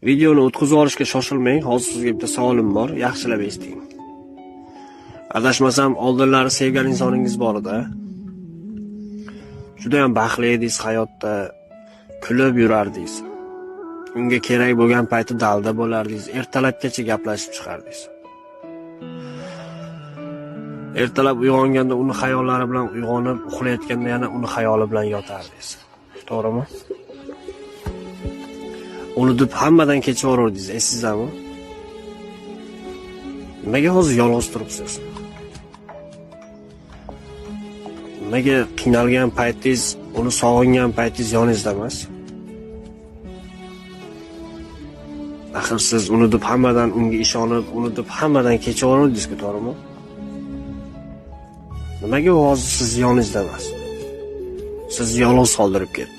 Videoni o'tkazib olishga shoshilmang. Hozir sizga bitta savolim bor, yaxshilab eshiting. Adashmasam, oldinlari sevgan insoningiz bor edi. Juda ham baxtli edingiz hayotda, kulib yurardingiz. Unga kerak bo'lgan payti dalda bo'lardingiz, ertalabgacha gaplashib chiqardingiz. Ertalab uyg'onganda uni xayollari bilan uyg'onib, uxlayotganda yana uni xayoli bilan yotardingiz. To'g'rimi? Uni deb hammadan kechaverardingiz, esizdami? Nimaga hozir yolg'iz turibsiz? Nimaga qiynalgan paytingiz, uni sog'ingan paytingiz yoningizda emas? Axir siz uni deb hammadan unga ishonib, uni deb hammadan kechaverardingiz-ku, to'g'rimi? Nimaga hozir siz yoningizda emas? Sizni yolg'iz qoldirib ketdi.